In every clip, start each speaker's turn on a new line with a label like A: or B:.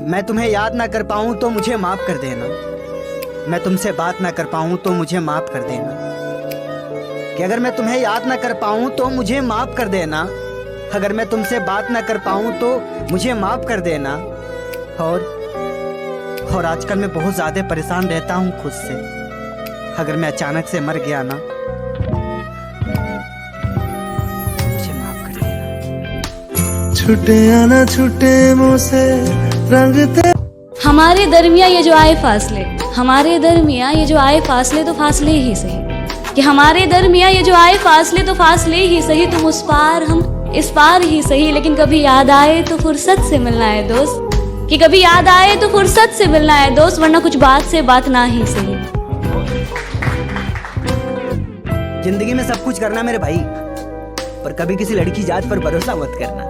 A: मैं तुम्हें याद ना कर पाऊं तो मुझे माफ कर देना। मैं तुमसे बात ना कर पाऊं तो मुझे माफ कर देना। कि अगर मैं तुम्हें याद ना कर पाऊं तो मुझे माफ कर देना। अगर मैं तुमसे बात ना कर पाऊं तो मुझे माफ कर देना। और आजकल मैं बहुत ज्यादा परेशान रहता हूं खुद से। अगर मैं अचानक से मर गया ना, मुझे माफ कर देना।
B: छूटे आना छूटे मुँह से रंगते।
C: हमारे दरमिया ये जो आए फासले, हमारे दरमिया ये जो आए फासले तो फासले ही सही। कि हमारे दरमिया ये जो आए फासले तो फासले ही सही। तुम उस पार हम इस पार ही सही। लेकिन कभी याद आए तो फुर्सत से मिलना है दोस्त। कि कभी याद आए तो फुर्सत से मिलना है दोस्त, वरना कुछ बात से बात ना ही सही।
A: जिंदगी में सब कुछ करना मेरे भाई, पर कभी किसी लड़की जात पर भरोसा मत करना।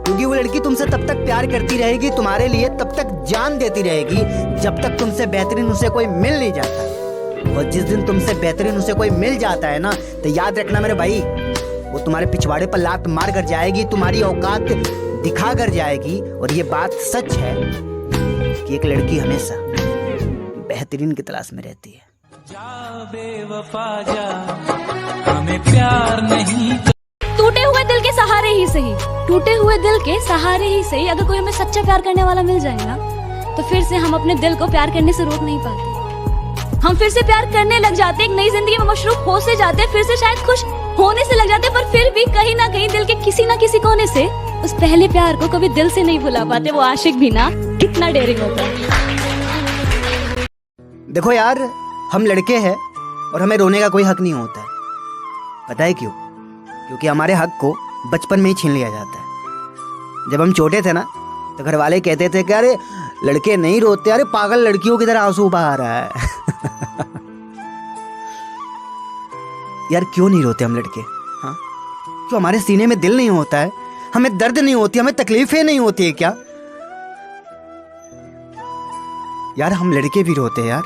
A: क्योंकि वो लड़की तुमसे तब तक प्यार करती रहेगी, तुम्हारे लिए तब तक जान देती रहेगी, जब तक तुमसे बेहतरीन उसे कोई मिल नहीं जाता। और जिस दिन तुमसे बेहतरीन उसे कोई मिल जाता है ना, तो याद रखना मेरे भाई, वो तुम्हारे पिछवाड़े पर लात मार कर जाएगी, तुम्हारी औकात दिखा कर जाएगी। और ये बात सच है कि एक लड़की हमेशा बेहतरीन की तलाश में रहती है।
D: जा बेवफा जा, हमें प्यार नहीं।
C: टूटे हुए दिल के सहारे ही सही, टूटे हुए दिल के सहारे ही सही। अगर कोई हमें सच्चा प्यार करने वाला मिल जाए ना, तो फिर से हम अपने दिल को प्यार करने से रोक नहीं पाते। हम फिर से प्यार करने लग जाते, एक नई जिंदगी में मशरूफ हो से जाते, फिर से शायद खुश होने से लग जाते, पर फिर भी कहीं ना कहीं दिल के किसी ना किसी कोने से उस पहले प्यार को कभी दिल से नहीं भुला पाते। वो आशिक भी ना कितना डेयरिंग होता है।
A: देखो यार, हम लड़के हैं और हमें रोने का कोई हक नहीं होता है। पता है क्यों? क्योंकि हमारे हक को बचपन में ही छीन लिया जाता है। जब हम छोटे थे ना, तो घर वाले कहते थे कि अरे लड़के नहीं रोते, अरे पागल लड़कियों की तरह आंसू बहा रहा है। यार क्यों नहीं रोते हम लड़के? हाँ, क्यों हमारे सीने में दिल नहीं होता है? हमें दर्द नहीं होती, हमें तकलीफें नहीं होती है क्या? यार हम लड़के भी रोते हैं यार,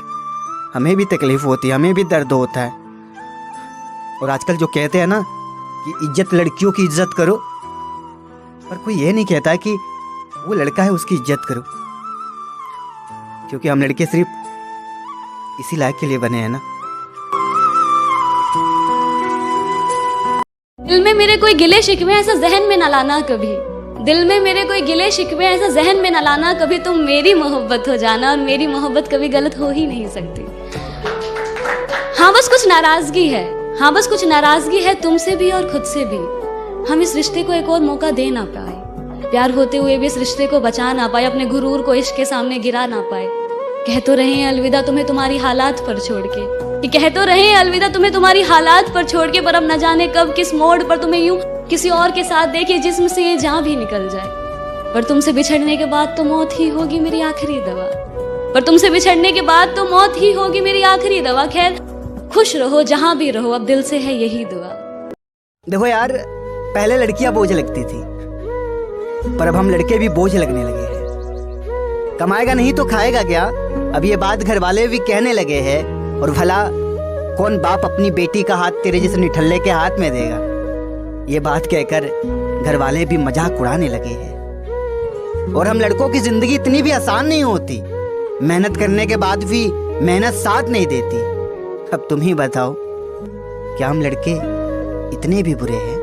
A: हमें भी तकलीफ होती है, हमें भी दर्द होता है। और आजकल जो कहते हैं ना कि इज्जत लड़कियों की इज्जत करो, पर कोई ये नहीं कहता कि वो लड़का है उसकी इज्जत करो। क्योंकि हम लड़के सिर्फ इसी लायक के लिए बने हैं ना।
C: दिल में मेरे कोई गिले शिकवे ऐसा जहन में न लाना कभी। दिल में मेरे कोई गिले शिकवे ऐसा जहन में न लाना कभी। तुम मेरी मोहब्बत हो जाना, और मेरी मोहब्बत कभी गलत हो ही नहीं सकती। हाँ बस कुछ नाराजगी है, हाँ बस कुछ नाराजगी है तुमसे भी और खुद से भी। हम इस रिश्ते को एक और मौका दे ना पाए, प्यार होते हुए भी इस रिश्ते को बचा ना पाए, अपने गुरूर को इश्क के सामने गिरा ना पाए। कह तो रहे हैं अलविदा तुम्हें तुम्हारी हालात पर छोड़ के, कि कह तो रहे हैं अलविदा तुम्हें तुम्हारी हालात पर छोड़ के, पर अब न जाने कब किस मोड़ पर तुम्हें यूं किसी और के साथ देखे जिस्म से ये जान भी निकल जाए। पर तुमसे बिछड़ने के बाद तो मौत ही होगी मेरी आखिरी दवा। पर तुमसे बिछड़ने के बाद तो मौत ही होगी मेरी आखिरी दवा। खैर खुश रहो जहां भी रहो, अब दिल से है यही दुआ।
A: देखो यार, पहले लड़कियां बोझ लगती थी, पर अब हम लड़के भी बोझ लगने लगे हैं। कमाएगा नहीं तो खाएगा क्या, अब ये बात घर वाले भी कहने लगे हैं। और भला कौन बाप अपनी बेटी का हाथ तेरे जैसे निठल्ले के हाथ में देगा? ये बात कहकर घर वाले भी मजाक उड़ाने लगे हैं। और हम लड़कों की जिंदगी इतनी भी आसान नहीं होती, मेहनत करने के बाद भी मेहनत साथ नहीं देती। अब तुम ही बताओ, क्या हम लड़के इतने भी बुरे हैं?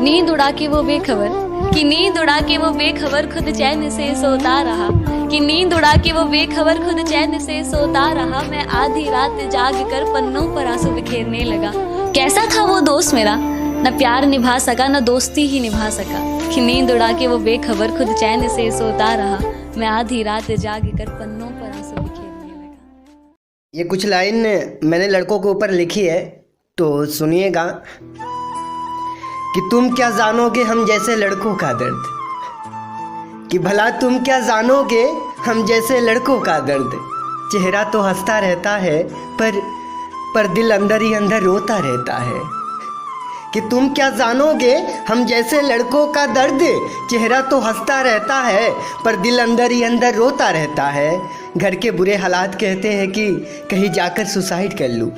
C: नींद उड़ा के वो बेखबर, कि नींद उड़ा के वो बेखबर खुद चैन से सोता रहा। कि नींद उड़ा के वो बेखबर खुद चैन से सोता रहा। मैं आधी रात जाग कर पन्नों पर आंसू बिखेरने लगा। कैसा था वो दोस्त मेरा, न प्यार निभा सका न दोस्ती ही निभा सका। कि नींद उड़ा के वो बेखबर खुद चैन से सोता रहा। मैं आधी रात जाग कर पन्नों पर आंसू बिखेरने लगा।
A: ये कुछ लाइन मैंने लड़कों के ऊपर लिखी है, तो सुनिएगा। कि तुम क्या जानोगे हम जैसे लड़कों का दर्द, कि भला तुम क्या जानोगे हम जैसे लड़कों का दर्द। चेहरा तो हंसता रहता है, पर दिल अंदर ही अंदर रोता रहता है। कि तुम क्या जानोगे हम जैसे लड़कों का दर्द। चेहरा तो हंसता रहता है, पर दिल अंदर ही अंदर रोता रहता है। घर के बुरे हालात कहते हैं कि कहीं जाकर सुसाइड कर लूँ,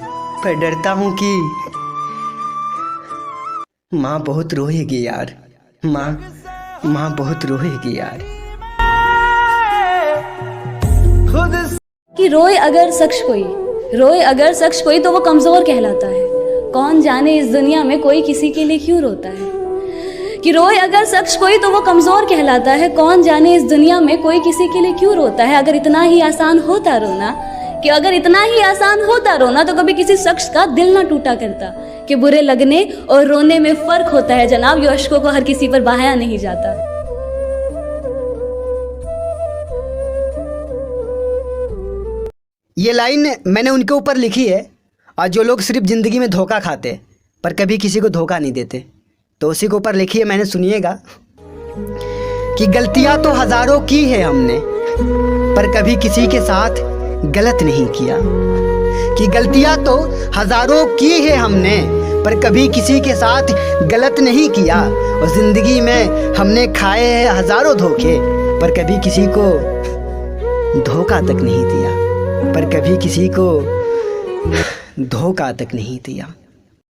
A: पर डरता हूँ कि माँ बहुत रोएगी यार, माँ बहुत रोएगी यार।
C: कि रोए अगर शख्स कोई तो वो कमजोर कहलाता है। कौन जाने इस दुनिया में कोई किसी के लिए क्यों रोता है। कि रोए अगर शख्स कोई तो वो कमजोर कहलाता है। कौन जाने इस दुनिया में कोई किसी के लिए क्यों रोता है। अगर इतना ही आसान होता रोना तो कभी किसी शख्स का दिल ना टूटा करता। कि बुरे लगने और रोने में फर्क होता है जनाब, ये अश्कों को हर किसी पर बहाया नहीं जाता।
A: ये लाइन मैंने उनके ऊपर लिखी है, और जो लोग सिर्फ ज़िंदगी में धोखा खाते पर कभी किसी को धोखा नहीं देते, तो उसी के ऊपर लिखी है मैंने। सुनिएगा कि गलतियां तो हज़ारों की है हमने, पर कभी किसी के साथ गलत नहीं किया। कि गलतियां तो हज़ारों की है हमने, पर कभी किसी के साथ गलत नहीं किया। और ज़िंदगी में हमने खाए हैं हज़ारों धोखे, पर कभी किसी को धोखा तक नहीं दिया।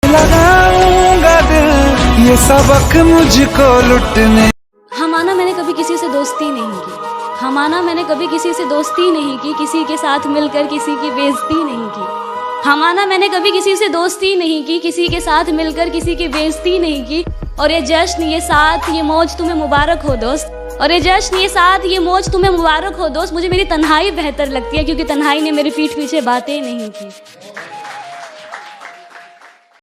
B: लगाऊंगा दिल ये सबक मुझको लुटने।
C: हमाना मैंने कभी किसी से दोस्ती नहीं की। किसी के साथ मिलकर किसी की बेइज्जती नहीं की। हमाना मैंने कभी किसी से दोस्ती नहीं की, किसी के साथ मिलकर किसी की बेइज्जती नहीं की। और ये जश्न, ये साथ, ये मौज तुम्हें मुबारक हो दोस्त। मुझे मेरी तन्हाई बेहतर लगती है, क्योंकि तन्हाई ने मेरी पीठ पीछे बातें नहीं की।